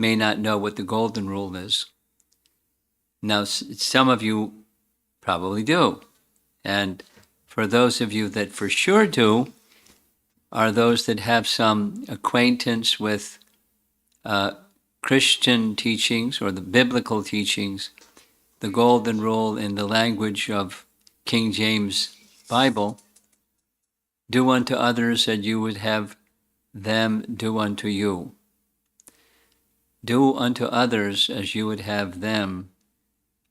may not know what the golden rule is. Now, some of you probably do. And for those of you that for sure do, are those that have some acquaintance with Christian teachings or the biblical teachings, the golden rule in the language of King James Bible, do unto others as you would have them do unto you. Do unto others as you would have them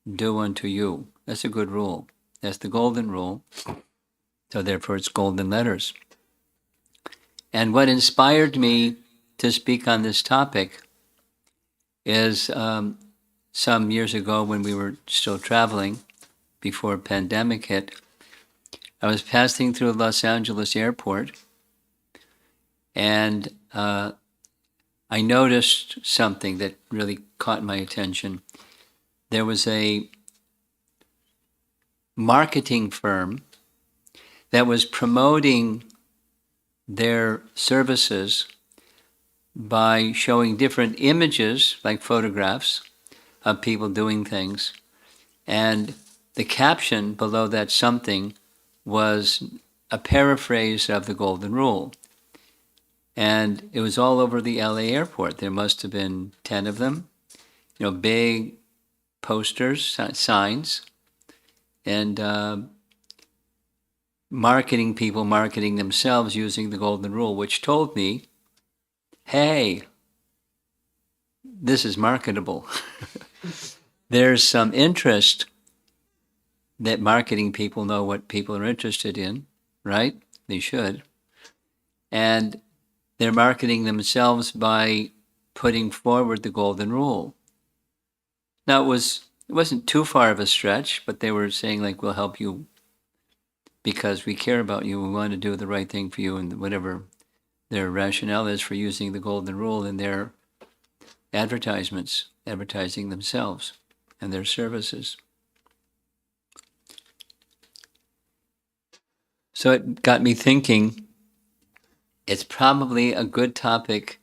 do unto you. That's a good rule. That's the golden rule. So therefore it's golden letters. And what inspired me to speak on this topic is some years ago when we were still traveling, before pandemic hit, I was passing through Los Angeles airport, and I noticed something that really caught my attention. There was a marketing firm that was promoting their services by showing different images, like photographs, of people doing things. And the caption below that something was a paraphrase of the Golden Rule. And it was all over the LA airport. There must have been 10 of them, big posters, signs, and marketing people marketing themselves using the Golden Rule, which told me, hey, this is marketable. There's some interest that marketing people know what people are interested in, right? They should. And they're marketing themselves by putting forward the Golden Rule. Now, it wasn't too far of a stretch, but they were saying, like, we'll help you because we care about you. We want to do the right thing for you, and whatever their rationale is for using the Golden Rule in their advertisements, advertising themselves and their services. So it got me thinking, it's probably a good topic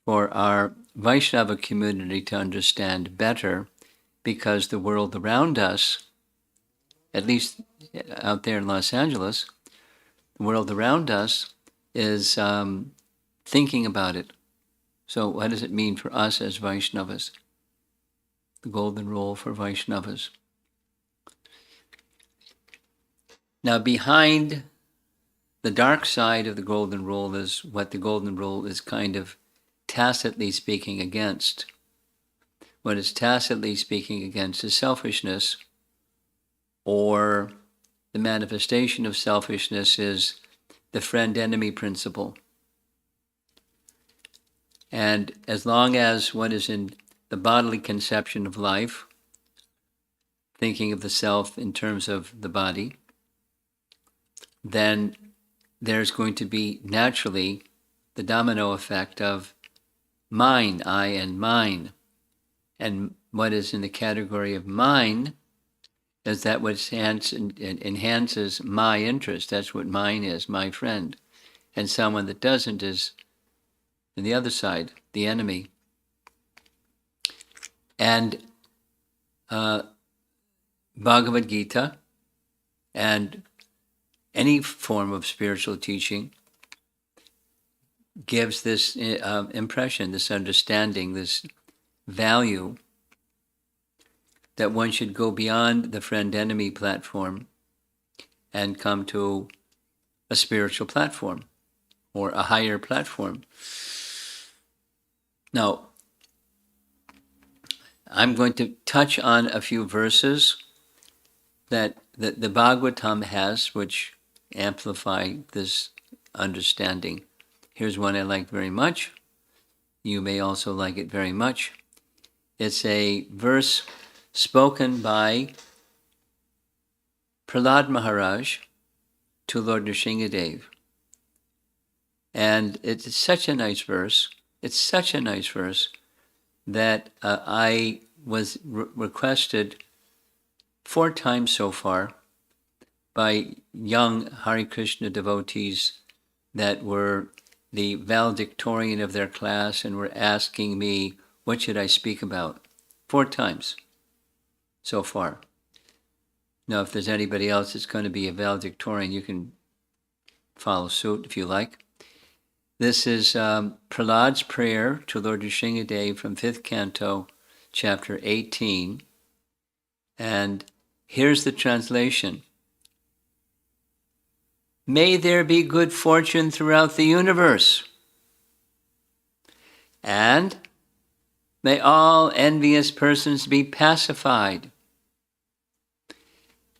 for our Vaishnava community to understand better, because the world around us, at least out there in Los Angeles, the world around us is thinking about it. So what does it mean for us as Vaishnavas? The Golden Rule for Vaishnavas. Now, behind the dark side of the Golden Rule is what the Golden Rule is kind of tacitly speaking against. What it's tacitly speaking against is selfishness, or the manifestation of selfishness is the friend-enemy principle. And as long as what is in the bodily conception of life, thinking of the self in terms of the body, then there's going to be naturally the domino effect of mine, I, and mine. And what is in the category of mine is that what enhances my interest. That's what mine is, my friend. And someone that doesn't is on the other side, the enemy. And Bhagavad Gita and any form of spiritual teaching gives this impression, this understanding, this value that one should go beyond the friend-enemy platform and come to a spiritual platform or a higher platform. Now, I'm going to touch on a few verses that the Bhagavatam has, which amplify this understanding. Here's one I like very much. You may also like it very much. It's a verse spoken by Prahlad Maharaj to Lord Nrsingadev. And it's such a nice verse. It's such a nice verse that I was requested 4 times so far by young Hare Krishna devotees that were the valedictorian of their class and were asking me, what should I speak about? 4 times so far. Now, if there's anybody else that's going to be a valedictorian, you can follow suit if you like. This is Prahlad's prayer to Lord Nrsimhadev from 5th Canto, chapter 18. And here's the translation. May there be good fortune throughout the universe, and may all envious persons be pacified.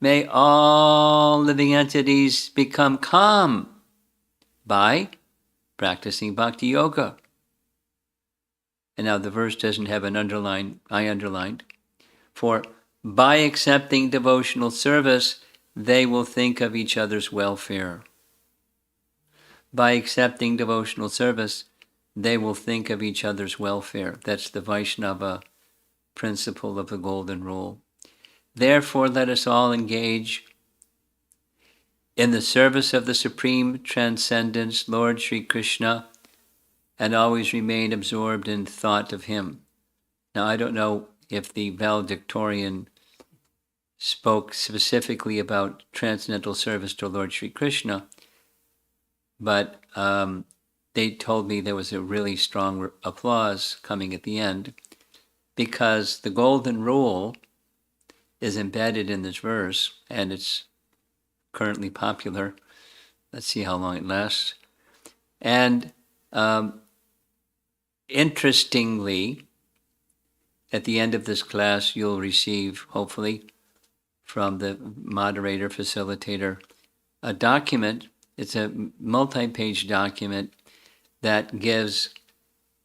May all living entities become calm by practicing Bhakti Yoga. And now the verse doesn't have an underline, I underlined. For by accepting devotional service, they will think of each other's welfare. By accepting devotional service, they will think of each other's welfare. That's the Vaishnava principle of the Golden Rule. Therefore, let us all engage in the service of the Supreme Transcendence, Lord Sri Krishna, and always remain absorbed in thought of him. Now, I don't know if the valedictorian spoke specifically about transcendental service to Lord Sri Krishna, but they told me there was a really strong applause coming at the end, because the Golden Rule is embedded in this verse, and it's currently popular. Let's see how long it lasts. And interestingly, at the end of this class, you'll receive, hopefully, from the moderator, facilitator, a document. It's a multi-page document that gives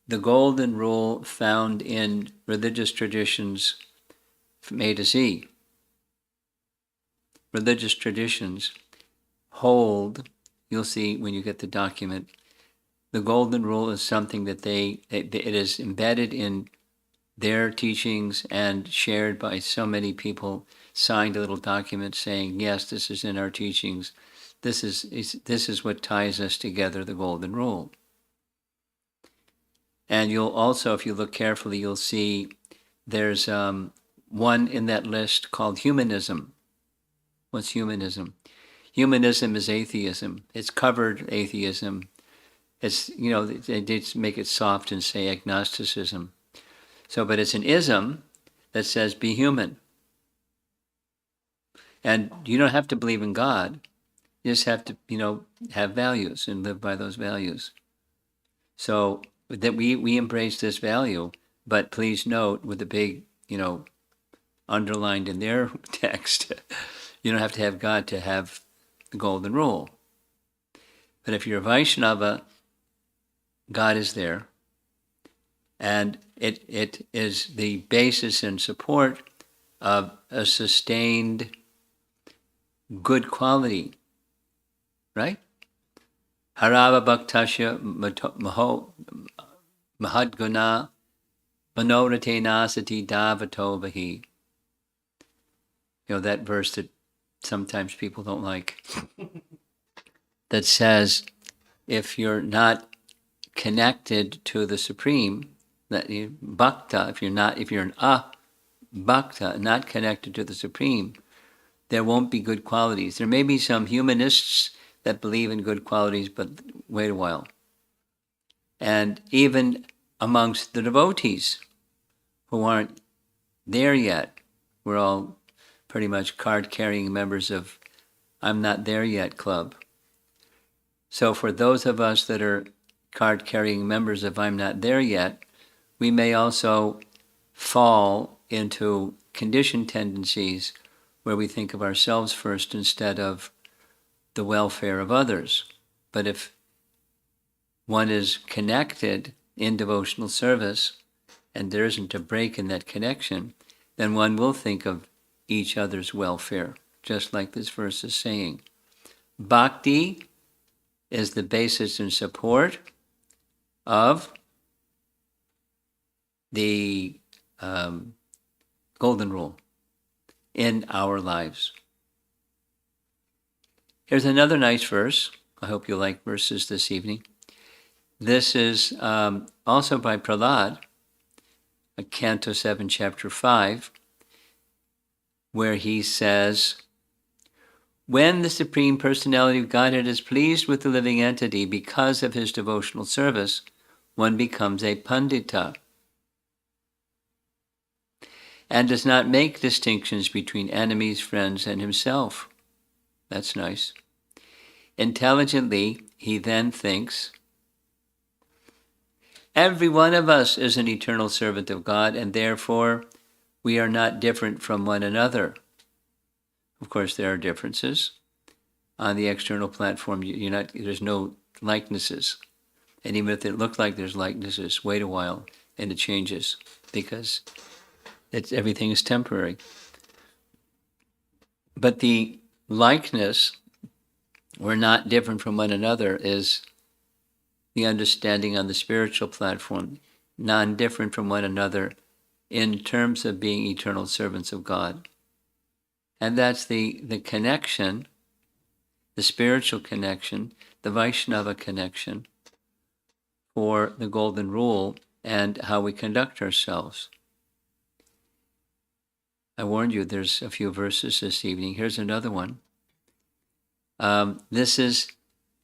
the Golden Rule found in religious traditions from A to Z. Religious traditions hold, you'll see when you get the document, the Golden Rule is something that it is embedded in their teachings and shared by so many people, signed a little document saying, yes, this is in our teachings. This is what ties us together, the Golden Rule. And you'll also, if you look carefully, you'll see there's one in that list called humanism. What's humanism? Humanism is atheism. It's covered atheism. It's, they just make it soft and say agnosticism. So, but it's an ism that says be human. And you don't have to believe in God. You just have to, have values and live by those values. So that we embrace this value, but please note with the big, underlined in their text, you don't have to have God to have the Golden Rule. But if you're a Vaishnava, God is there. And it is the basis and support of a sustained good quality, right? Harava bhaktasya mahadguna manoratena sati davato vahi. That verse that sometimes people don't like, that says, if you're not connected to the Supreme, that bhakta, if you're an bhakta, not connected to the Supreme, there won't be good qualities. There may be some humanists that believe in good qualities, but wait a while. And even amongst the devotees who aren't there yet, we're all pretty much card-carrying members of I'm Not There Yet Club. So for those of us that are card-carrying members of I'm Not There Yet, we may also fall into conditioned tendencies where we think of ourselves first instead of the welfare of others. But if one is connected in devotional service and there isn't a break in that connection, then one will think of each other's welfare, just like this verse is saying. Bhakti is the basis and support of the Golden Rule in our lives. Here's another nice verse. I hope you like verses this evening. This is also by Prahlad, Canto 7, Chapter 5, where he says, when the Supreme Personality of Godhead is pleased with the living entity because of his devotional service, one becomes a pandita and does not make distinctions between enemies, friends, and himself. That's nice. Intelligently, he then thinks, every one of us is an eternal servant of God, and therefore we are not different from one another. Of course, there are differences. On the external platform, there's no likenesses. And even if it looks like there's likenesses, wait a while and it changes because everything is temporary. But the likeness, we're not different from one another, is the understanding on the spiritual platform, non-different from one another in terms of being eternal servants of God. And that's the connection, the spiritual connection, the Vaishnava connection for the Golden Rule and how we conduct ourselves. I warned you there's a few verses this evening. Here's another one. This is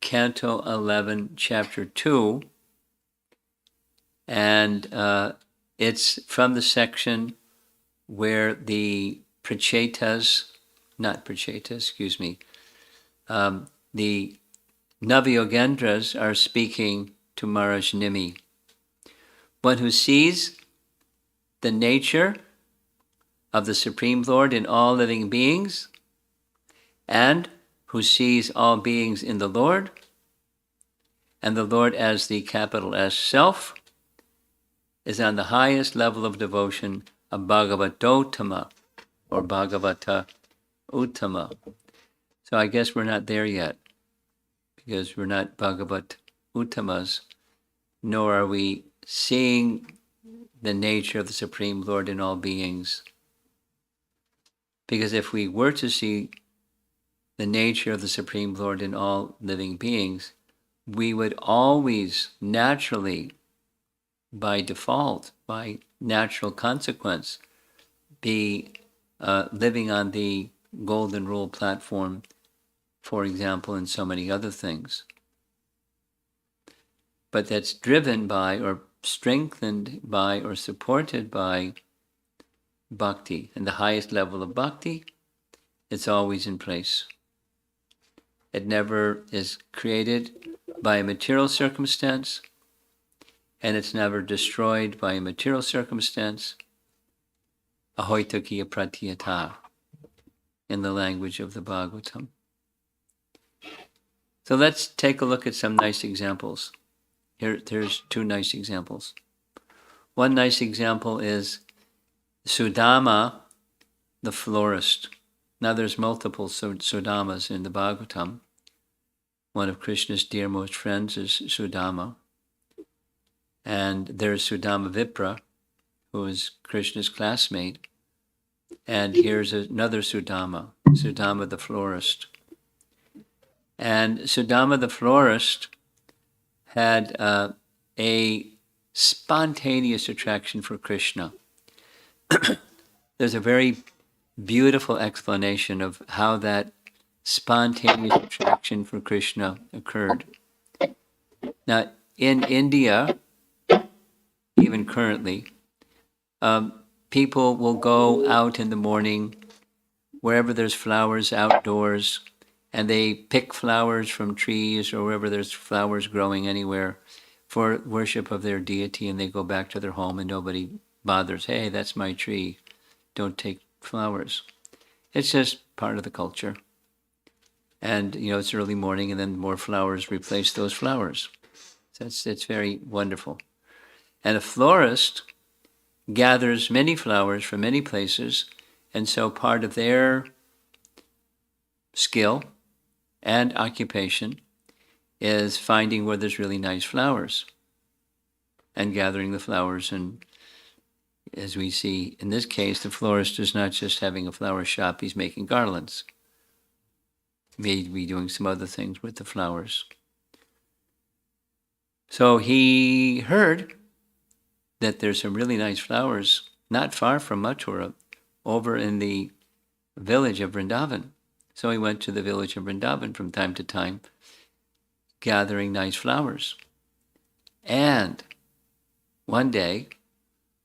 Canto 11, Chapter 2, and it's from the section where the the Navayogendras are speaking to Maharaj Nimi. One who sees the nature of the Supreme Lord in all living beings, and who sees all beings in the Lord, and the Lord as the capital S Self, is on the highest level of devotion, a Bhagavatottama, or Bhagavata Uttama. So I guess we're not there yet, because we're not Bhagavat Uttamas, nor are we seeing the nature of the Supreme Lord in all beings. Because if we were to see the nature of the Supreme Lord in all living beings, we would always naturally, by default, by natural consequence, be living on the Golden Rule platform, for example, and so many other things. But that's driven by, or strengthened by, or supported by Bhakti. And the highest level of Bhakti, it's always in place. It never is created by a material circumstance, and it's never destroyed by a material circumstance. Ahoitakiya pratyata, in the language of the Bhagavatam. So let's take a look at some nice examples. There's two nice examples. One nice example is Sudama, the florist. Now there's multiple Sudamas in the Bhagavatam. One of Krishna's dearmost friends is Sudama. And there's Sudama Vipra, who is Krishna's classmate. And here's another Sudama, Sudama the florist. And Sudama the florist had a spontaneous attraction for Krishna. There's a very beautiful explanation of how that spontaneous attraction for Krishna occurred. Now, in India, even currently, people will go out in the morning wherever there's flowers outdoors, and they pick flowers from trees or wherever there's flowers growing anywhere for worship of their deity, and they go back to their home and nobody bothers. Hey, that's my tree. Don't take flowers. It's just part of the culture. And, it's early morning, and then more flowers replace those flowers. So it's very wonderful. And a florist gathers many flowers from many places, and so part of their skill and occupation is finding where there's really nice flowers and gathering the flowers. And as we see in this case, the florist is not just having a flower shop, he's making garlands. Maybe doing some other things with the flowers. So he heard that there's some really nice flowers not far from Mathura, over in the village of Vrindavan. So he went to the village of Vrindavan from time to time, gathering nice flowers. And one day,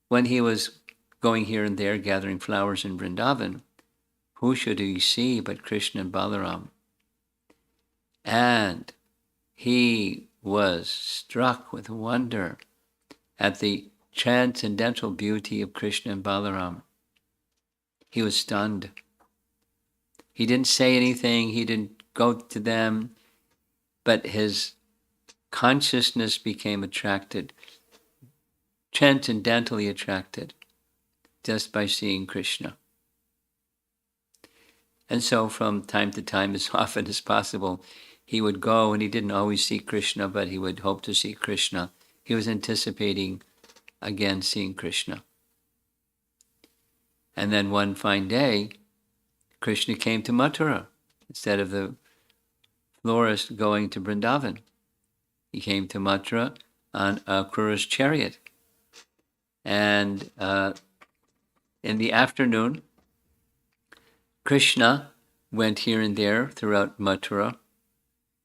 when he was going here and there, gathering flowers in Vrindavan, who should he see but Krishna and Balaram? And he was struck with wonder at the transcendental beauty of Krishna and Balaram. He was stunned. He didn't say anything, he didn't go to them, but his consciousness became attracted, transcendentally attracted, just by seeing Krishna. And so from time to time, as often as possible, he would go, and he didn't always see Krishna, but he would hope to see Krishna. He was anticipating again seeing Krishna. And then one fine day, Krishna came to Mathura instead of the florist going to Vrindavan. He came to Mathura on Akrura's chariot. And in the afternoon, Krishna went here and there throughout Mathura,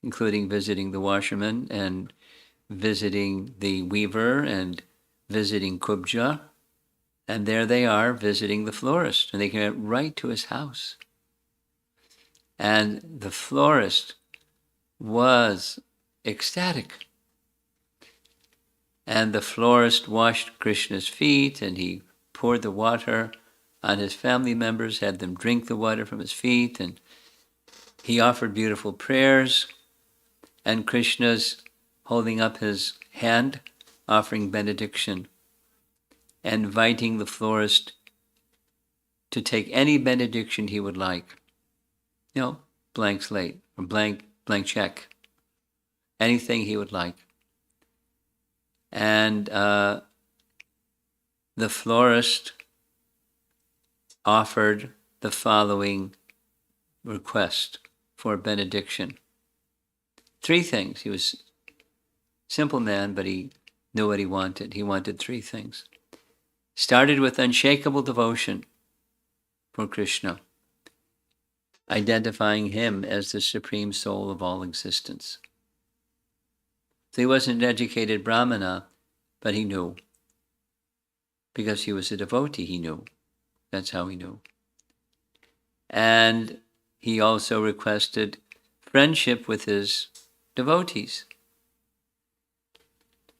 including visiting the washerman and visiting the weaver and visiting Kubja. And there they are visiting the florist, and they get right to his house. And the florist was ecstatic. And the florist washed Krishna's feet, and he poured the water on his family members, had them drink the water from his feet, and he offered beautiful prayers, and Krishna's holding up his hand, offering benediction, and inviting the florist to take any benediction he would like. Blank slate, or blank check. Anything he would like. And the florist offered the following request for benediction. 3 things. He was a simple man, but he knew what he wanted. He wanted 3 things. Started with unshakable devotion for Krishna, identifying him as the supreme soul of all existence. So he wasn't an educated brahmana, but he knew. Because he was a devotee, he knew. That's how he knew. And he also requested friendship with his devotees.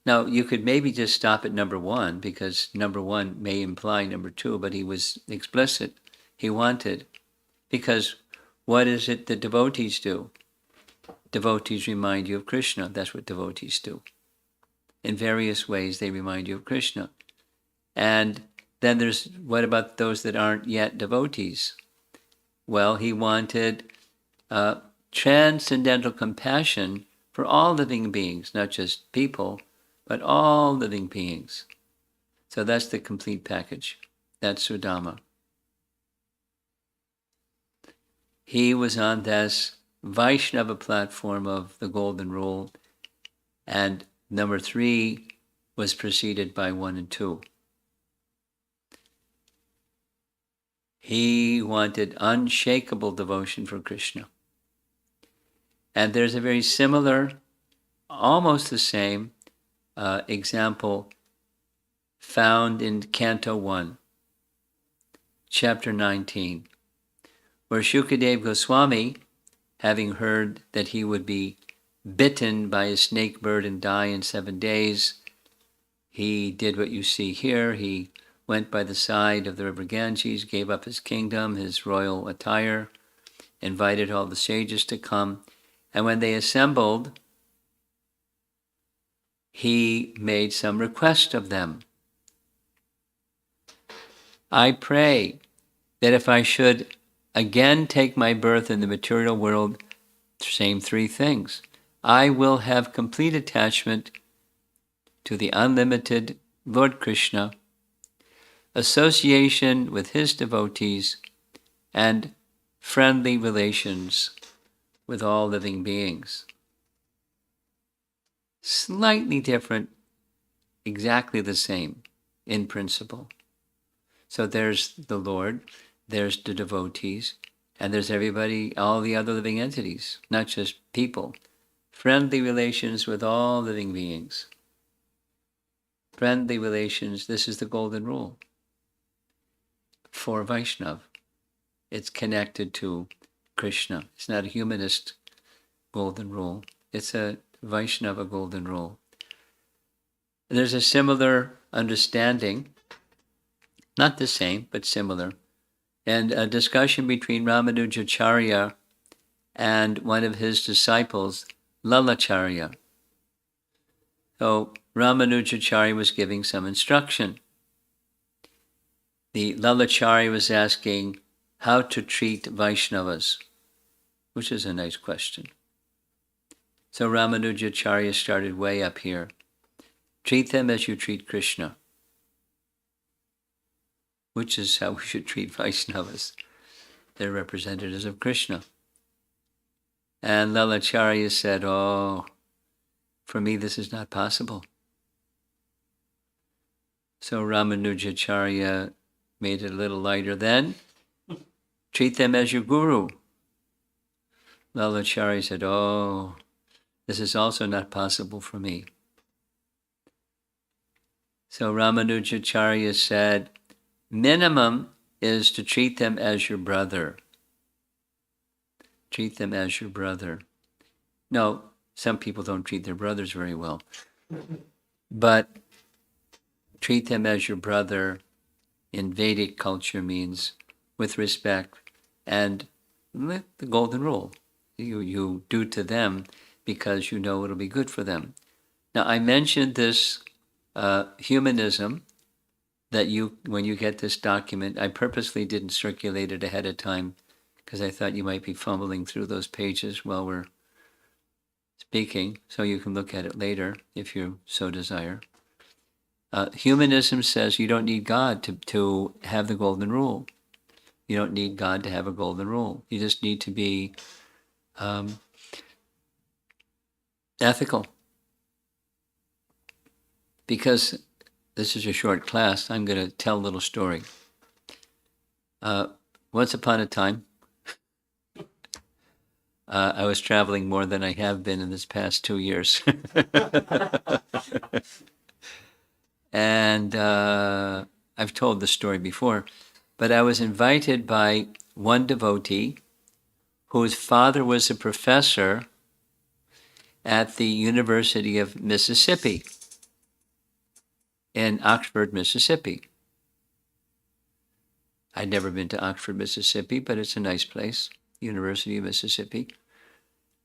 Now, you could maybe just stop at number 1, because number 1 may imply number 2, but he was explicit. He wanted. Because what is it that devotees do? Devotees remind you of Krishna. That's what devotees do. In various ways, they remind you of Krishna. And then there's, what about those that aren't yet devotees? Well, he wanted transcendental compassion for all living beings, not just people, but all living beings. So that's the complete package. That's Sudama. He was on this Vaishnava platform of the Golden Rule, and number 3 was preceded by 1 and 2. He wanted unshakable devotion for Krishna. And there's a very similar, almost the same example found in Canto 1, Chapter 19, where Shukadeva Goswami, having heard that he would be bitten by a snake bird and die in 7 days, he did what you see here. He went by the side of the river Ganges, gave up his kingdom, his royal attire, invited all the sages to come, and when they assembled, he made some request of them. I pray that if I should again take my birth in the material world, same 3 things. I will have complete attachment to the unlimited Lord Krishna, association with his devotees, and friendly relations with all living beings. Slightly different, exactly the same. in principle. So there's the Lord, there's the devotees, and there's everybody, all the other living entities, not just people. Friendly relations with all living beings. Friendly relations, this is the golden rule for Vaishnav. It's connected to Krishna. It's not a humanist golden rule. It's a Vaishnava golden rule. There's a similar understanding, not the same, but similar, and a discussion between Ramanujacharya and one of his disciples, Lalacharya. So Ramanujacharya was giving some instruction. The Lalacharya was asking how to treat Vaishnavas, which is a nice question. So Ramanujacharya started way up here. Treat them as you treat Krishna, which is how we should treat Vaishnavas. They're representatives of Krishna. And Lalacharya said, oh, for me this is not possible. So Ramanujacharya made it a little lighter then. Treat them as your guru. Lalacharya said, oh, this is also not possible for me. So Ramanujacharya said, minimum is to treat them as your brother. Treat them as your brother. No, some people don't treat their brothers very well. But treat them as your brother in Vedic culture means with respect and the golden rule. You do to them because you know it'll be good for them. Now, I mentioned this humanism that when you get this document, I purposely didn't circulate it ahead of time because I thought you might be fumbling through those pages while we're speaking, so you can look at it later if you so desire. Humanism says you don't need God to have the golden rule. You don't need God to have a golden rule. You just need to be ethical. Because this is a short class, I'm going to tell a little story. Once upon a time, I was traveling more than I have been in this past 2 years. And I've told the story before, but I was invited by one devotee whose father was a professor at the University of Mississippi in Oxford, Mississippi. I'd never been to Oxford, Mississippi, but it's a nice place, University of Mississippi.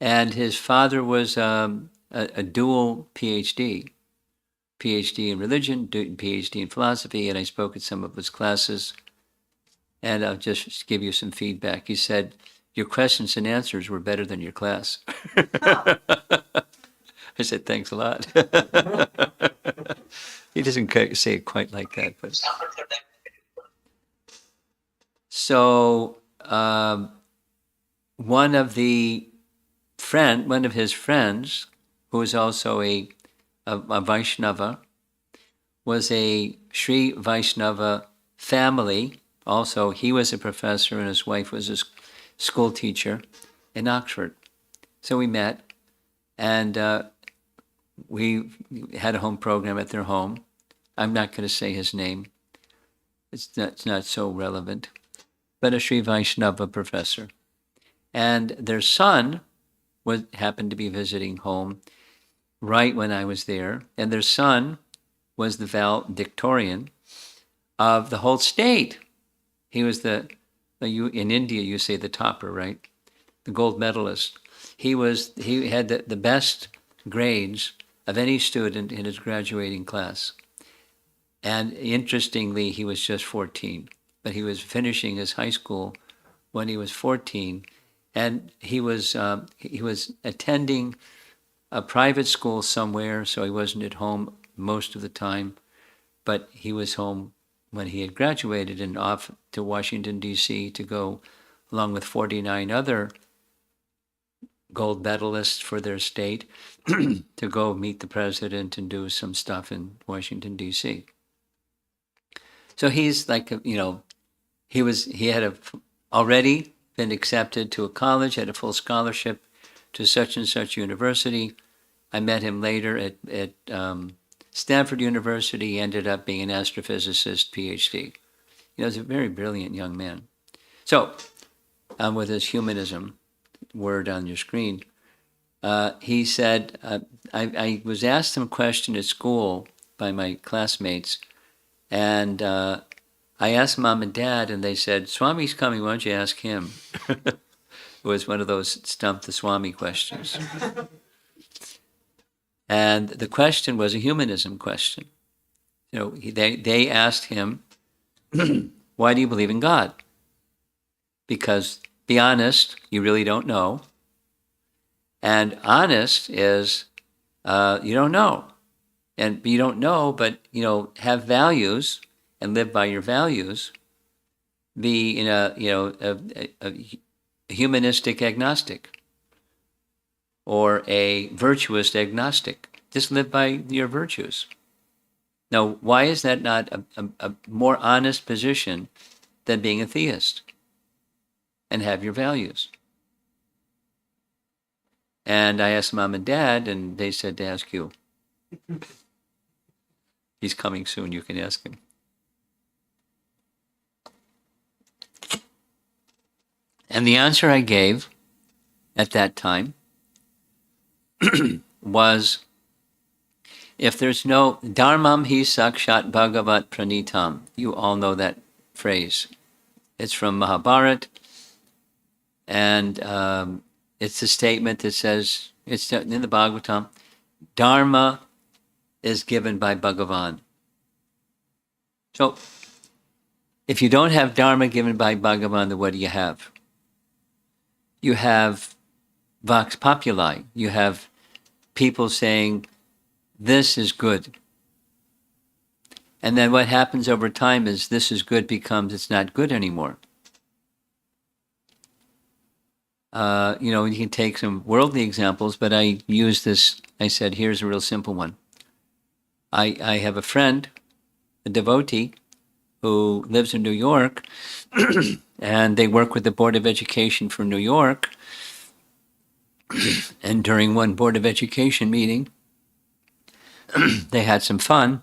And his father was a dual PhD in religion, PhD in philosophy, and I spoke at some of his classes. And I'll just give you some feedback. He said, your questions and answers were better than your class. I said, thanks a lot. He doesn't say it quite like that, but. So one of his friends, who was also a Vaishnava, was a Sri Vaishnava family. Also, he was a professor and his wife was a school teacher in Oxford. So we met, and we had a home program at their home. I'm not going to say his name. It's not so relevant. But a Sri Vaishnava professor. And their son happened to be visiting home right when I was there. And their son was the valedictorian of the whole state. He was in India, you say the topper, right? The gold medalist. He had the best grades of any student in his graduating class. And interestingly, he was just 14. But he was finishing his high school when he was 14, and he was attending a private school somewhere, so he wasn't at home most of the time, but he was home when he had graduated and off to Washington, D.C. to go, along with 49 other gold medalists for their state, to go meet the president and do some stuff in Washington, D.C. So he's like, he had already been accepted to a college, had a full scholarship to such and such university. I met him later at Stanford University. He ended up being an astrophysicist, PhD. He's a very brilliant young man. So, with his humanism word on your screen, he said, I was asked some question at school by my classmates, and I asked Mom and Dad, and they said, Swami's coming, why don't you ask him? It was one of those stump the Swami questions. And the question was a humanism question. They asked him, why do you believe in God? Because, be honest, you really don't know. And honest is, you don't know. And you don't know, but, have values and live by your values. Be, a humanistic agnostic or a virtuous agnostic. Just live by your virtues. Now, why is that not a more honest position than being a theist and have your values? And I asked Mom and Dad, and they said to ask you. He's coming soon, you can ask him. And the answer I gave at that time was, if there's no dharmam hi sakshat bhagavat pranitam, you all know that phrase. It's from Mahabharata, and it's a statement that says, it's in the Bhagavatam, Dharma is given by Bhagavan. So, if you don't have Dharma given by Bhagavan, then what do you have? You have vox populi. You have people saying, this is good. And then what happens over time is this is good becomes it's not good anymore. You can take some worldly examples, but I use this, I said, here's a real simple one. I have a friend, a devotee, who lives in New York, and they work with the Board of Education for New York. And during one Board of Education meeting, they had some fun.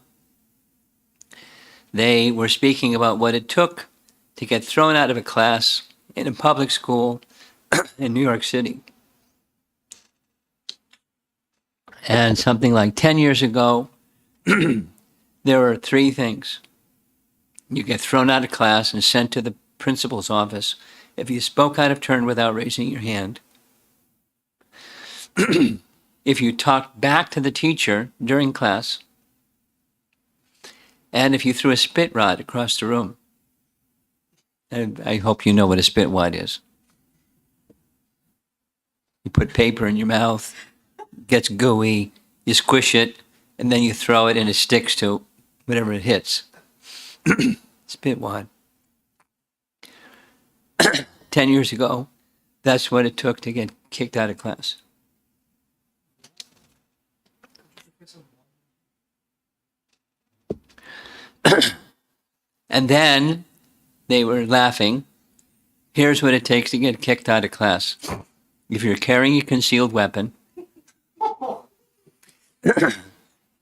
They were speaking about what it took to get thrown out of a class in a public school in New York City. And something like 10 years ago, there were 3 things. You get thrown out of class and sent to the principal's office if you spoke out of turn without raising your hand. If you talked back to the teacher during class, and if you threw a spit wad across the room. And I hope you know what a spit wad is. You put paper in your mouth, gets gooey, you squish it, and then you throw it and it sticks to whatever it hits. Spit wad. 10 years ago, that's what it took to get kicked out of class. And then they were laughing. Here's what it takes to get kicked out of class. If you're carrying a concealed weapon,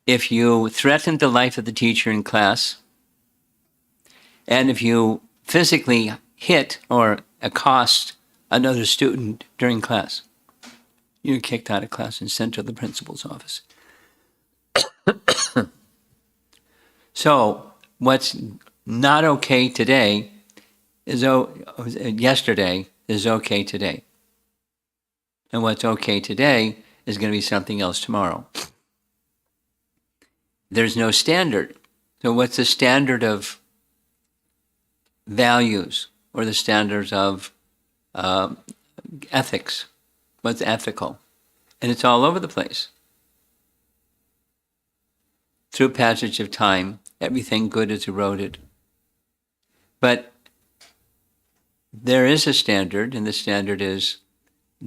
if you threaten the life of the teacher in class, and if you physically hit or accost another student during class, you're kicked out of class and sent to the principal's office. So, what's not okay today is yesterday is okay today. And what's okay today is going to be something else tomorrow. There's no standard. So what's the standard of values or the standards of ethics? What's ethical? And it's all over the place. Through passage of time, everything good is eroded. But there is a standard, and the standard is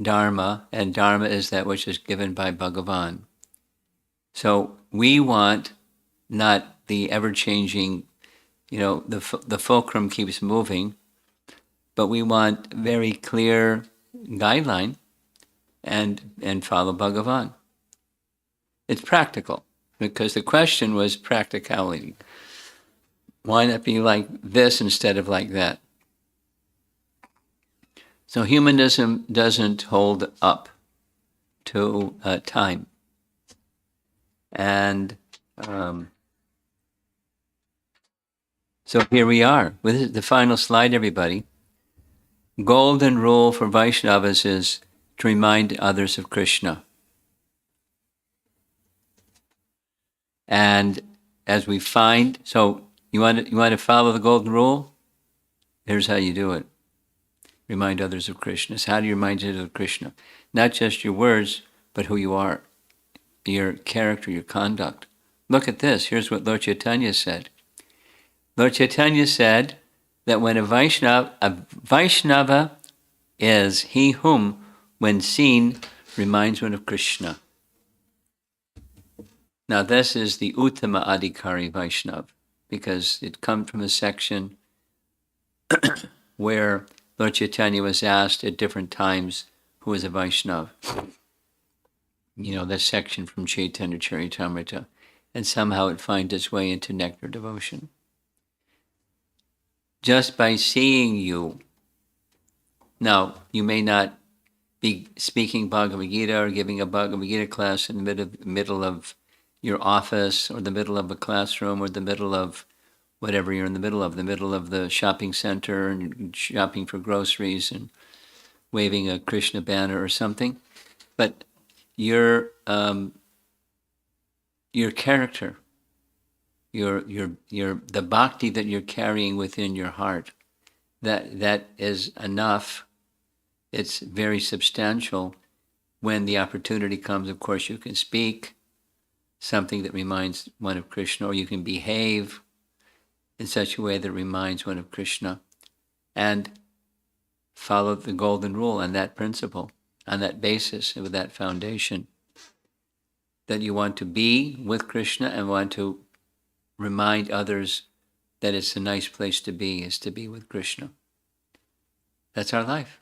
Dharma, and Dharma is that which is given by Bhagavan. So we want not the ever-changing the fulcrum keeps moving, but we want very clear guideline and follow Bhagavan. It's practical, because the question was practicality. Why not be like this instead of like that? So humanism doesn't hold up to time. And so here we are. With the final slide, everybody. Golden rule for Vaishnavas is to remind others of Krishna. And as we find, so you want to follow the golden rule? Here's how you do it. Remind others of Krishna. So how do you remind others of Krishna? Not just your words, but who you are, your character, your conduct. Look at this. Here's what Lord Chaitanya said. Lord Chaitanya said that when a Vaishnava is he whom, when seen, reminds one of Krishna. Now this is the Uttama Adhikari Vaishnav, because it comes from a section where Lord Chaitanya was asked at different times who is a Vaishnav. That section from Chaitanya Charitamrita. And somehow it finds its way into Nectar Devotion. Just by seeing you, now you may not be speaking Bhagavad Gita or giving a Bhagavad Gita class in the middle of your office, or the middle of a classroom, or the middle of whatever you're in the middle of the shopping center, and shopping for groceries and waving a Krishna banner or something. But your character, the bhakti that you're carrying within your heart, that is enough. It's very substantial. When the opportunity comes, of course, you can speak something that reminds one of Krishna, or you can behave in such a way that reminds one of Krishna, and follow the golden rule on that principle, on that basis, and with that foundation, that you want to be with Krishna and want to remind others that it's a nice place to be, is to be with Krishna. That's our life.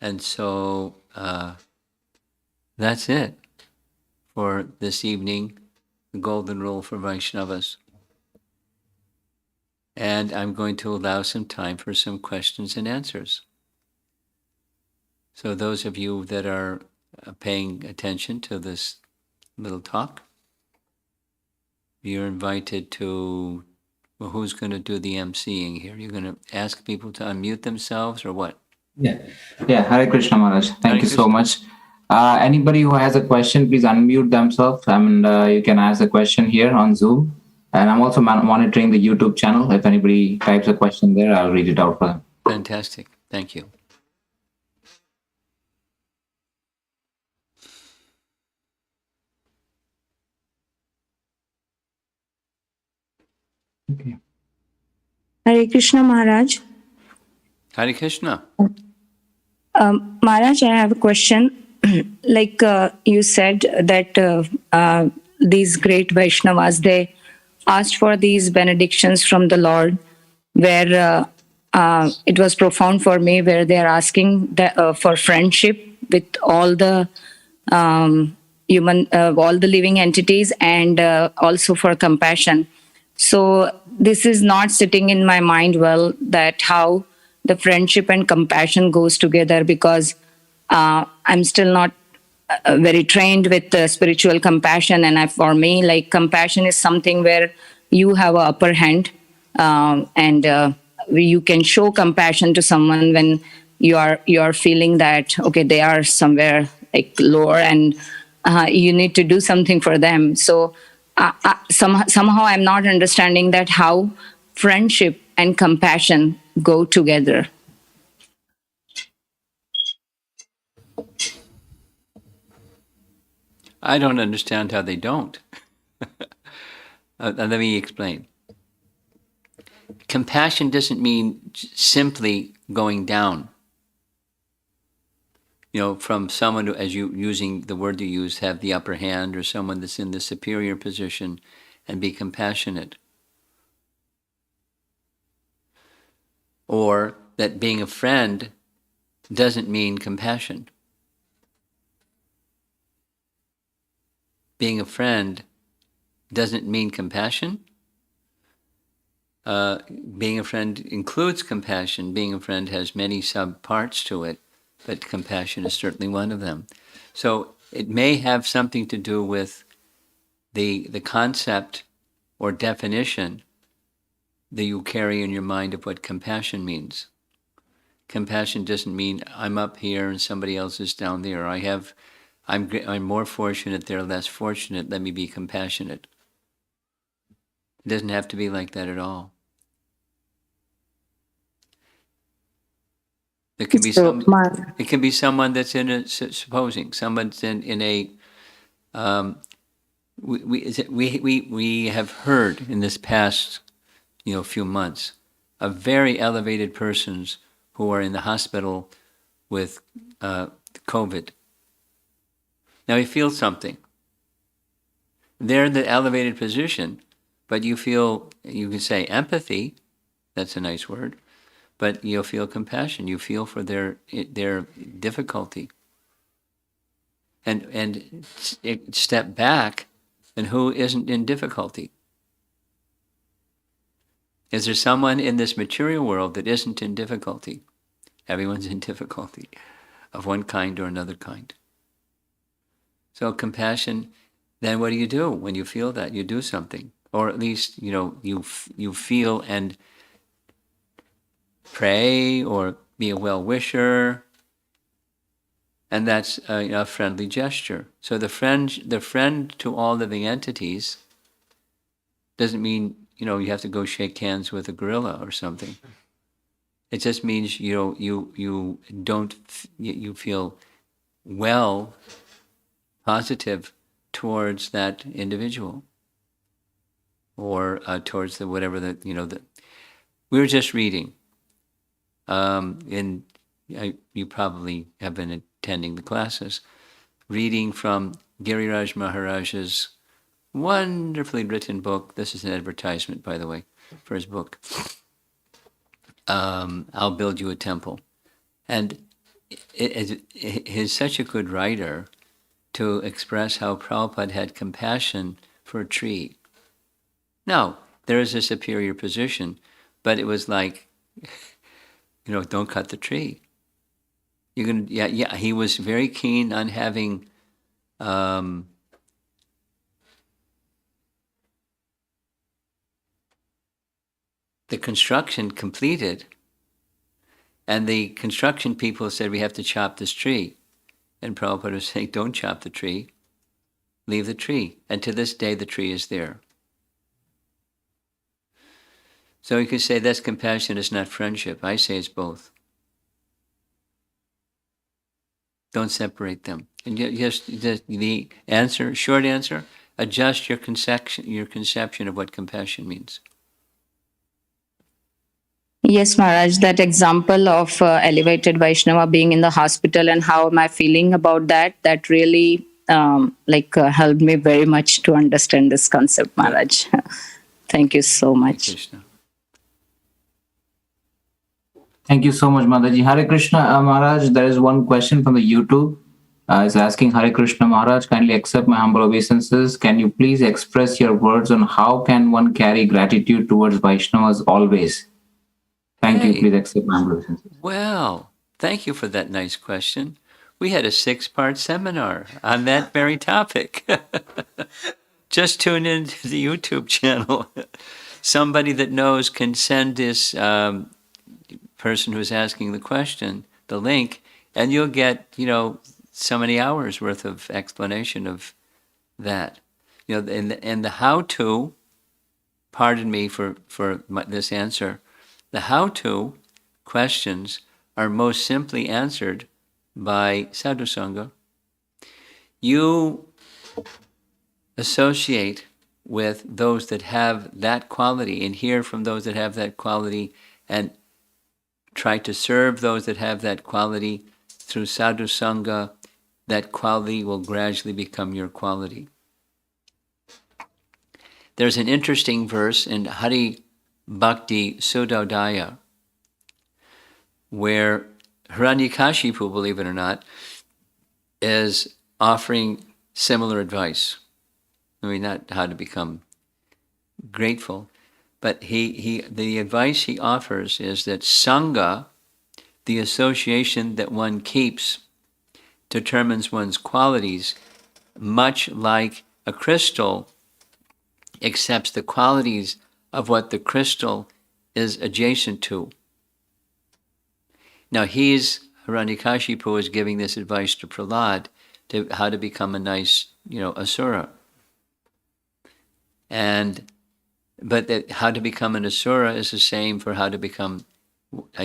And so that's it for this evening, the golden rule for Vaishnavas. And I'm going to allow some time for some questions and answers. So those of you that are paying attention to this little talk, you're invited to, well, who's going to do the emceeing here? You're going to ask people to unmute themselves, or what? Yeah. Hare Krishna Maharaj. Thank you so much. Anybody who has a question, please unmute themselves, and you can ask the question here on Zoom. And I'm also monitoring the YouTube channel. If anybody types a question there, I'll read it out for them. Fantastic. Thank you. Okay. Hare Krishna Maharaj. Hare Krishna. Maharaj, I have a question. Like you said that these great Vaishnavas, they asked for these benedictions from the Lord, where it was profound for me, where they are asking for friendship with all the all the living entities, and also for compassion. So this is not sitting in my mind well, that how the friendship and compassion goes together, because I'm still not very trained with spiritual compassion. And for me, like, compassion is something where you have an upper hand, and you can show compassion to someone when you are feeling that, okay, they are somewhere like lower, and you need to do something for them. So somehow I'm not understanding that how friendship and compassion go together. I don't understand how they don't. Let me explain. Compassion doesn't mean simply going down. From someone who, as you using the word you use, have the upper hand, or someone that's in the superior position, and be compassionate. or that being a friend doesn't mean compassion. Being a friend doesn't mean compassion. Being a friend includes compassion. Being a friend has many sub-parts to it, but compassion is certainly one of them. So it may have something to do with the concept or definition that you carry in your mind of what compassion means. Compassion doesn't mean I'm up here and somebody else is down there. I'm more fortunate, they're less fortunate, let me be compassionate. It doesn't have to be like that at all. It can be it can be someone that's in a, supposing someone's in a we have heard in this past few months of very elevated persons who are in the hospital with COVID. Now you feel something. They're in the elevated position, but you feel, you can say empathy, that's a nice word, but you'll feel compassion. You feel for their difficulty. And step back, and who isn't in difficulty? Is there someone in this material world that isn't in difficulty? Everyone's in difficulty of one kind or another kind. So compassion, then what do you do when you feel that? You do something. Or at least, you feel and pray or be a well-wisher. And that's a friendly gesture. So the friend to all living entities doesn't mean, you have to go shake hands with a gorilla or something. It just means you feel well, positive towards that individual, or towards the whatever that we were just reading. You probably have been attending the classes, reading from Giriraj Maharaj's wonderfully written book. This is an advertisement, by the way, for his book. I'll Build You a Temple. And he's such a good writer to express how Prabhupada had compassion for a tree. Now, there is a superior position, but it was like, don't cut the tree. He was very keen on having the construction completed, and the construction people said, we have to chop this tree. And Prabhupada was saying, don't chop the tree, leave the tree. And to this day, the tree is there. So you could say that's compassion, it's not friendship. I say it's both. Don't separate them. And just the answer, short answer, adjust your conception of what compassion means. Yes, Maharaj, that example of elevated Vaishnava being in the hospital and how am I feeling about that really helped me very much to understand this concept, Maharaj. Thank you so much. Krishna. Thank you so much, Mataji. Hare Krishna, Maharaj. There is one question from the YouTube. It's asking, Hare Krishna, Maharaj, kindly accept my humble obeisances. Can you please express your words on how can one carry gratitude towards Vaishnavas always? Thank you. Please accept my humble obeisances. Well, thank you for that nice question. We had a 6-part seminar on that very topic. Just tune into the YouTube channel. Somebody that knows can send this person who's asking the question the link, and you'll get, so many hours worth of explanation of that. And the how-to, pardon me for this answer, the how-to questions are most simply answered by sadhusanga. You associate with those that have that quality and hear from those that have that quality and try to serve those that have that quality through sadhusanga. That quality will gradually become your quality. There's an interesting verse in Hari Bhakti Sudodaya where Hiranyakashipu, believe it or not, is offering similar advice. I mean, not how to become grateful, but the advice he offers is that Sangha, the association that one keeps, determines one's qualities, much like a crystal accepts the qualities of what the crystal is adjacent to. Now Hiranyakashipu is giving this advice to Prahlad to how to become a nice, asura. But how to become an asura is the same for how to become a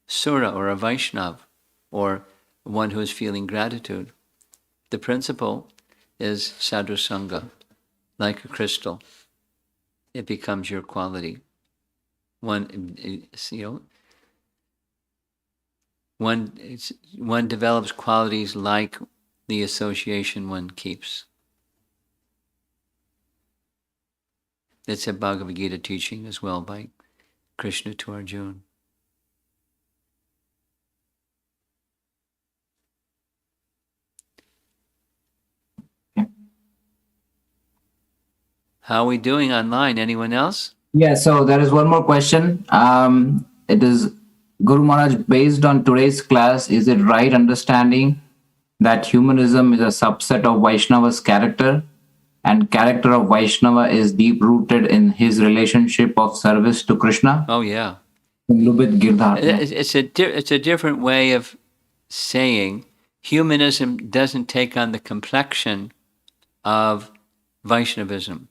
sura or a Vaishnav, or one who is feeling gratitude. The principle is sadhu sangha, like a crystal. It becomes your quality. One develops qualities like the association one keeps. That's a Bhagavad Gita teaching as well by Krishna to Arjuna. How are we doing online? Anyone else? Yeah, so there is one more question. It is, Guru Maharaj, based on today's class, is it right understanding that humanism is a subset of Vaishnava's character, and character of Vaishnava is deep rooted in his relationship of service to Krishna? Oh yeah. Lubit Girdhar. It's a different way of saying humanism doesn't take on the complexion of Vaishnavism.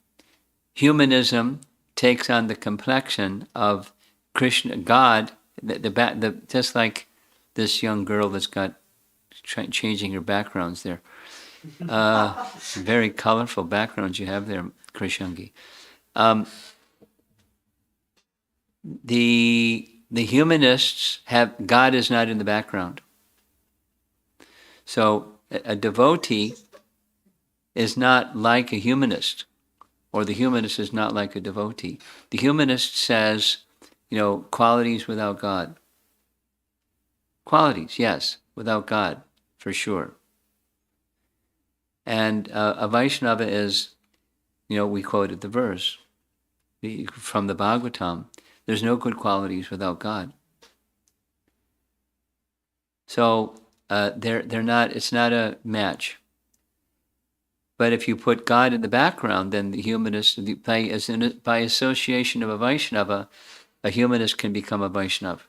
Humanism takes on the complexion of Krishna, God, just like this young girl that's got changing her backgrounds there. Very colorful backgrounds you have there, Krishangi. The humanists have God is not in the background. So a devotee is not like a humanist, or the humanist is not like a devotee. The humanist says, qualities without God. Qualities, yes, without God, for sure. And a Vaishnava is, we quoted the verse from the Bhagavatam, there's no good qualities without God. So they're not, it's not a match. But if you put God in the background, then the humanist, by association of a Vaishnava, a humanist can become a Vaishnav.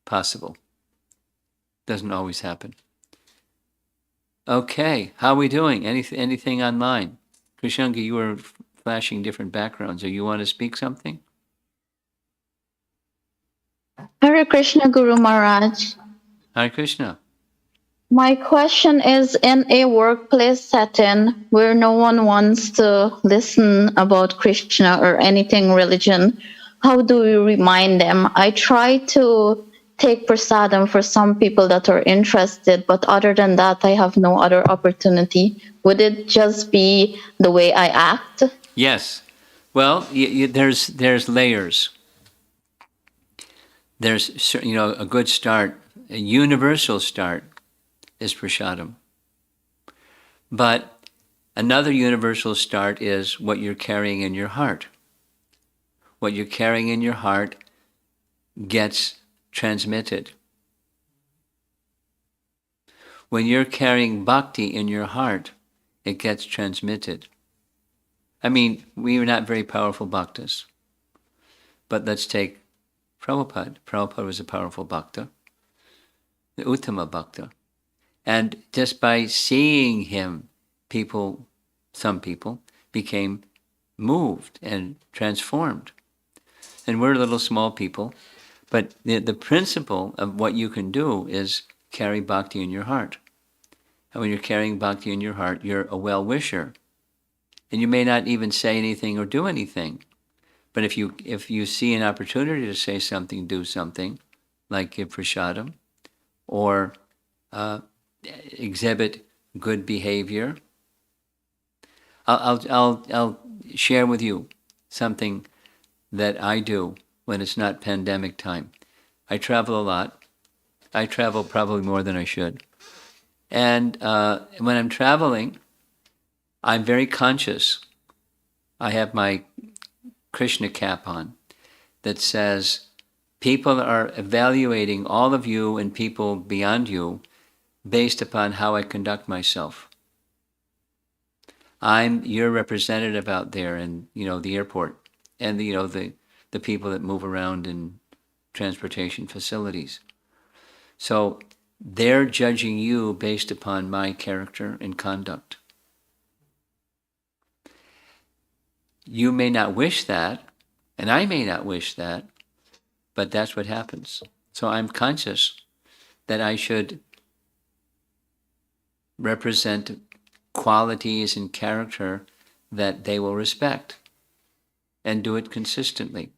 Possible. Doesn't always happen. Okay, how are we doing? Anything online? Krishangi, you were flashing different backgrounds. Do you want to speak something? Hare Krishna, Guru Maharaj. Hare Krishna. My question is, in a workplace setting where no one wants to listen about Krishna or anything religion, how do we remind them? I try to take prasadam for some people that are interested, but other than that, I have no other opportunity. Would it just be the way I act? Yes. Well, there's layers. There's a good start, a universal start is prasadam. But another universal start is what you're carrying in your heart. What you're carrying in your heart gets transmitted. When you're carrying bhakti in your heart, it gets transmitted. I mean, we are not very powerful bhaktas. But let's take Prabhupada. Prabhupada was a powerful bhakta, the Uttama bhakta. And just by seeing him, some people became moved and transformed. And we're little small people, but the principle of what you can do is carry bhakti in your heart. And when you're carrying bhakti in your heart, you're a well-wisher. And you may not even say anything or do anything. But if you see an opportunity to say something, do something, like give prasadam, or exhibit good behavior. I'll share with you something that I do when it's not pandemic time. I travel a lot. I travel probably more than I should. And when I'm traveling, I'm very conscious. I have my Krishna cap on that says, people are evaluating all of you and people beyond you based upon how I conduct myself. I'm your representative out there in, the airport and the people that move around in transportation facilities. So they're judging you based upon my character and conduct. You may not wish that, and I may not wish that, but that's what happens. So I'm conscious that I should represent qualities and character that they will respect and do it consistently.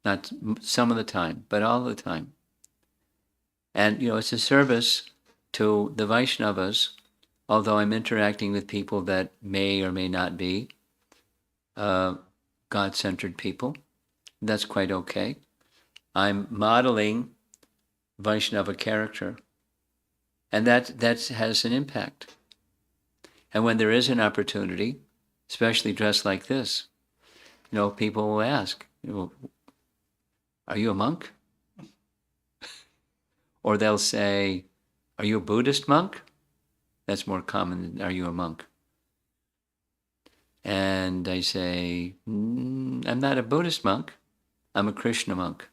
Not some of the time, but all the time. And, it's a service to the Vaishnavas, although I'm interacting with people that may or may not be God-centered people. That's quite okay. I'm modeling Vaishnava character, and that has an impact. And when there is an opportunity, especially dressed like this, people will ask, are you a monk? Or they'll say, are you a Buddhist monk? That's more common than, are you a monk? And I say, I'm not a Buddhist monk. I'm a Krishna monk.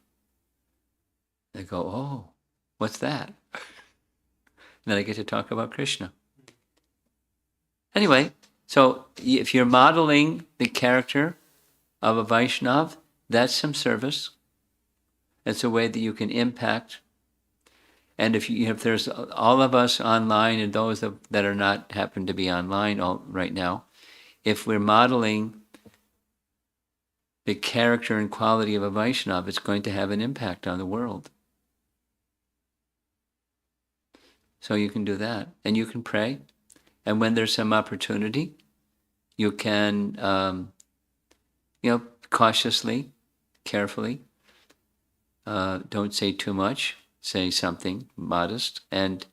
They go, oh, what's that? And then I get to talk about Krishna. Anyway, so if you're modeling the character of a Vaishnav, that's some service. It's a way that you can impact. And if there's all of us online and those that are not happen to be online right now, if we're modeling the character and quality of a Vaishnav, it's going to have an impact on the world. So you can do that, and you can pray. And when there's some opportunity, you can, cautiously, carefully, don't say too much, say something modest, and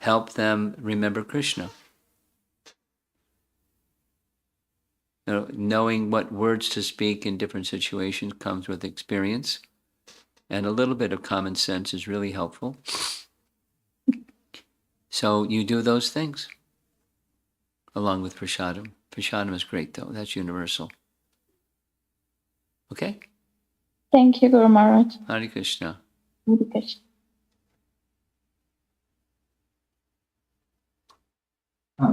help them remember Krishna. Knowing what words to speak in different situations comes with experience, and a little bit of common sense is really helpful. So you do those things along with prasadam. Prasadam is great, though. That's universal. Okay? Thank you, Guru Maharaj. Hare Krishna. Hare Krishna.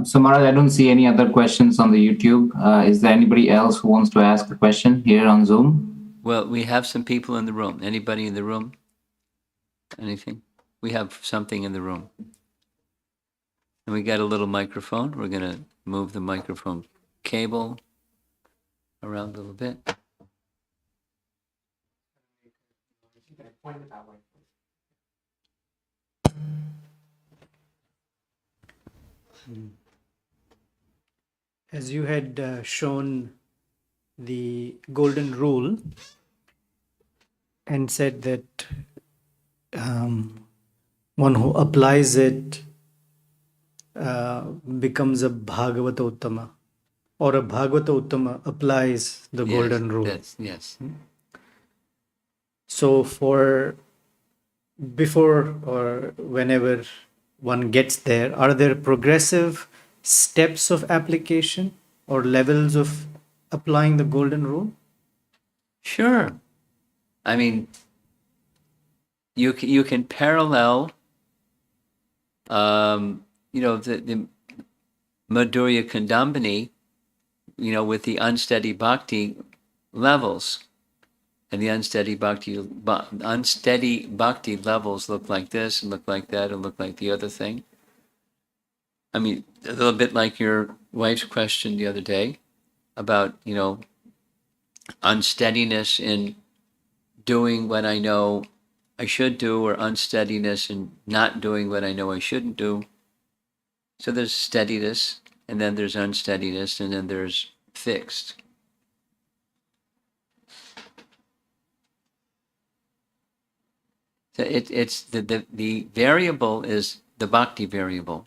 So Maharaj, I don't see any other questions on the YouTube. Is there anybody else who wants to ask a question here on Zoom? Well, we have some people in the room. Anybody in the room? Anything? We have something in the room. And we got a little microphone. We're going to move the microphone cable around a little bit. As you had shown the golden rule and said that one who applies it becomes a Bhagavata Uttama, or a Bhagavata Uttama applies the golden rule. Yes. So before or whenever one gets there, are there progressive steps of application or levels of applying the golden rule? Sure. I mean, you can parallel, the Madhurya Kandambini, with the unsteady bhakti levels. And the unsteady bhakti levels look like this and look like that and look like the other thing. I mean, a little bit like your wife's question the other day about, unsteadiness in doing what I know I should do, or unsteadiness in not doing what I know I shouldn't do. So there's steadiness, and then there's unsteadiness, and then there's fixed. So it's the variable is the bhakti variable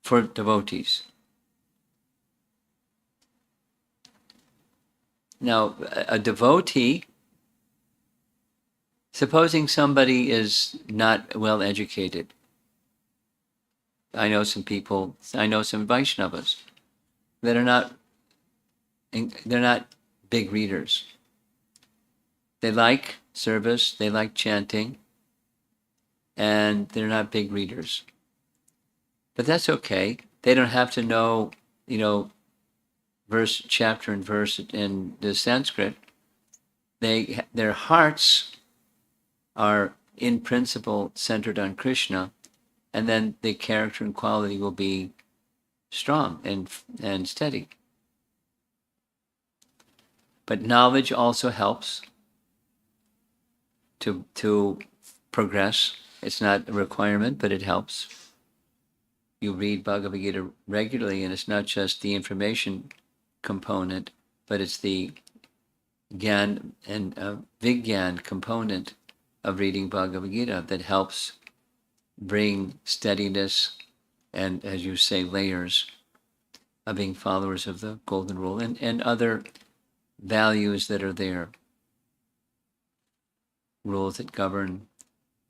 for devotees. Now, a devotee, supposing somebody is not well educated. I know some Vaishnavas that are they're not big readers. They like service, they like chanting, and they're not big readers. But that's okay. They don't have to know, verse, chapter, and verse in the Sanskrit. Their hearts are in principle centered on Krishna, and then the character and quality will be strong and steady. But knowledge also helps to progress. It's not a requirement, but it helps. You read Bhagavad Gita regularly, and it's not just the information component, but it's the Gyan and Vigyan component of reading Bhagavad Gita that helps bring steadiness and, as you say, layers of being followers of the Golden Rule and other values that are there, rules that govern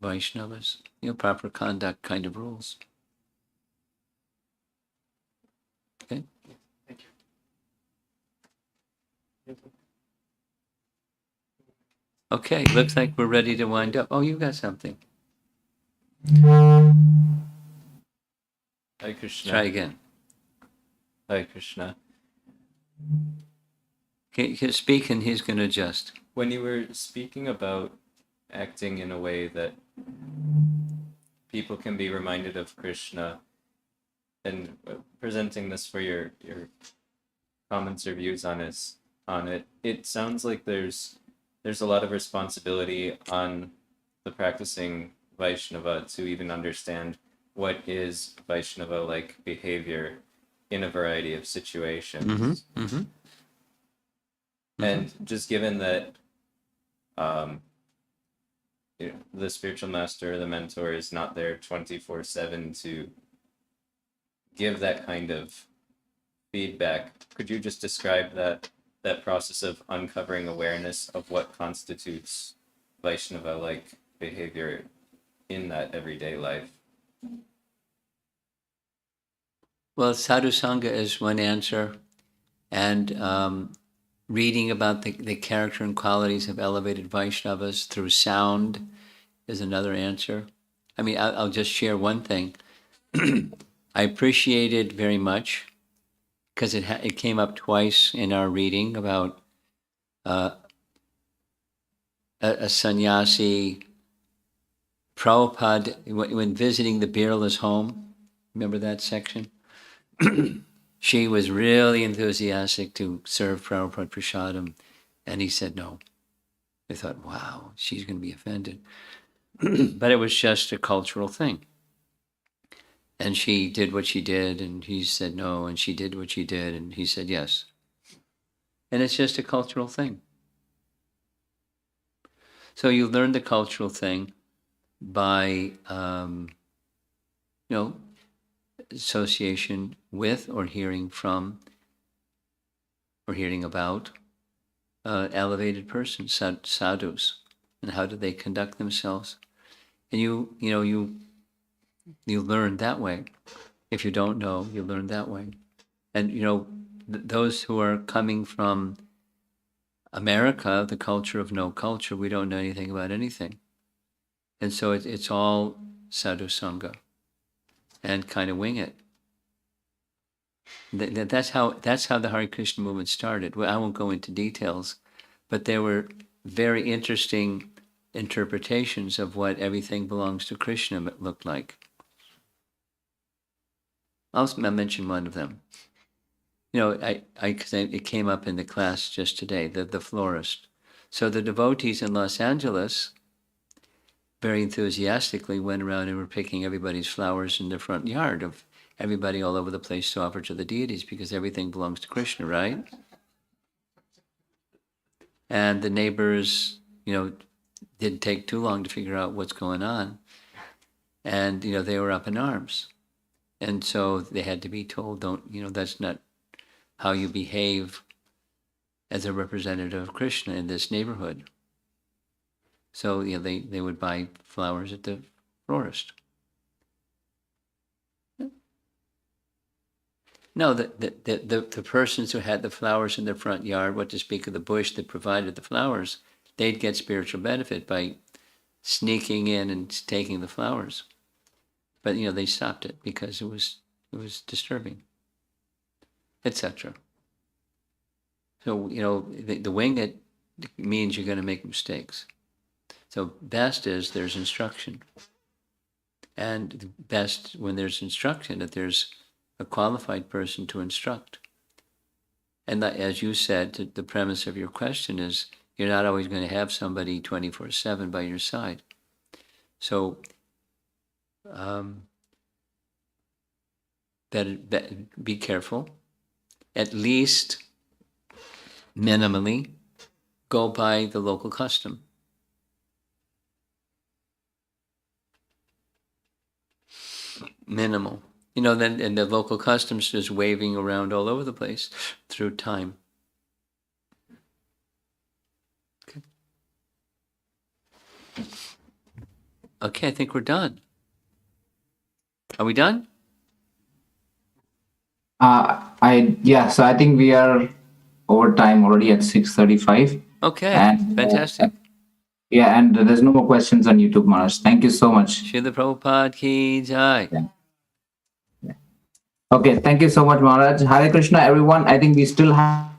Vaishnavas, proper conduct kind of rules. Okay? Thank you. Okay, looks like we're ready to wind up. Oh, you got something. Hare Krishna. Try again. Hare Krishna. Can speak and he's going to adjust. When you were speaking about acting in a way that people can be reminded of Krishna and presenting this for your comments or views on it, it sounds like there's a lot of responsibility on the practicing Vaishnava to even understand what is Vaishnava-like behavior in a variety of situations. And just given that the spiritual master, the mentor, is not there 24/7 to give that kind of feedback, could you just describe that process of uncovering awareness of what constitutes Vaishnava-like behavior in that everyday life? Well, sadhu sangha is one answer, and reading about the character and qualities of elevated Vaishnavas through sound is another answer. I mean, I'll just share one thing. I appreciated very much, because it came up twice in our reading about a sannyasi, Prabhupada, when visiting the Birla's home. Remember that section? She was really enthusiastic to serve Prabhupada Prasadam, and he said no. I thought, wow, she's going to be offended. But it was just a cultural thing. And she did what she did, and he said no, and she did what she did, and he said yes. And it's just a cultural thing. So you learn the cultural thing by, association with or hearing from or hearing about elevated persons, sadhus, and how do they conduct themselves. And you learn that way. If you don't know, you learn that way. And those who are coming from America, the culture of no culture, we don't know anything about anything. And so it's all sadhu sangha and kind of wing it. That's how the Hare Krishna movement started. Well, I won't go into details, but there were very interesting interpretations of what everything belongs to Krishna looked like. I'll mention one of them. It came up in the class just today, the florist. So the devotees in Los Angeles very enthusiastically went around and were picking everybody's flowers in the front yard of everybody all over the place to offer to the deities, because everything belongs to Krishna, right? And the neighbors, didn't take too long to figure out what's going on. And, they were up in arms. And so they had to be told, that's not how you behave as a representative of Krishna in this neighborhood. So, they would buy flowers at the florist. No, the persons who had the flowers in their front yard, what to speak of the bush that provided the flowers, they'd get spiritual benefit by sneaking in and taking the flowers. But they stopped it because it was disturbing, etc. So the wing it means you're going to make mistakes. So best is there's instruction, and best when there's instruction that there's a qualified person to instruct. And that, as you said, the premise of your question is you're not always going to have somebody 24/7 by your side. So that be careful. At least minimally go by the local custom. Minimal. Then and the local customs just waving around all over the place through time. Okay, I think we're done. Are we done? So I think we are over time already at 6:35. Okay, And, fantastic. Yeah, and there's no more questions on YouTube, Maharaj. Thank you so much. Srila Prabhupada ki jai. Yeah. Okay, thank you so much, Maharaj. Hare Krishna, everyone. I think we still have